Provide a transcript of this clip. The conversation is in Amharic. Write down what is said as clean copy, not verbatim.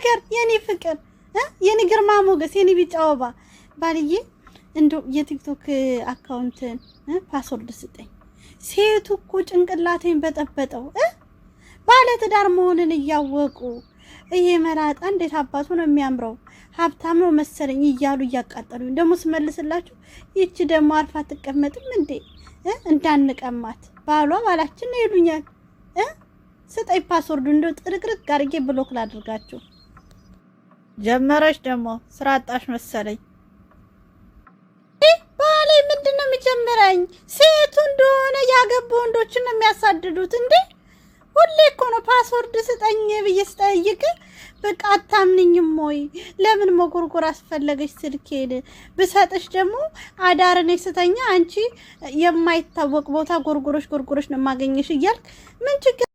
ነገር የኔ ፍቅር የኔ ግርማ ሞገስ የኔ ቢጫ ወባ ባልዬ እንደው የቲክቶክ አካውንትን ፓስወርድ ስጠኝ። ሴቱ እኮ ጭንቅላቴን በጠበጠው ባለ ትዳር መሆንን እያወቁ ይሄ መላጣ እንዴት አባቱ ነው የሚያምረው ሀብታም ነው መሰለኝ እያሉ እያቃጠሉኝ ደግሞ ስመልስላችሁ ይቺ ደግሞ አርፋ ተቀመጥም እንዴ እንዳንቀማት ባላችን ነው ይሉኛል። ስጠኝ ፓስወርዱ እንደው ጥርቅርቅ አድርጌ ብሎክ ላድርጋችሁ። ጀመረሽ ደግሞ ስራ አጣሽ መሰለኝ። ባሌ ምንድነው የሚጀምረኝ? ሴቱ እንደሆነ ያገቡ ወንዶችን ነው የሚያሳድዱት እንዴ? ሁሌ እኮ ነው ፓስወርድ ስጠኝ ብዬ ስጠይቅ በቃ አታምንኝም ወይ? ለምን መጎርጎር አስፈለገሽ? ስልኬን ብሰጥሽ ደግሞ አዳርኔ ስተኛ አንቺ የማይታወቅ ቦታ ጎርጎሮሽ ነው ማገኘሽ እያልክ ምን ችግር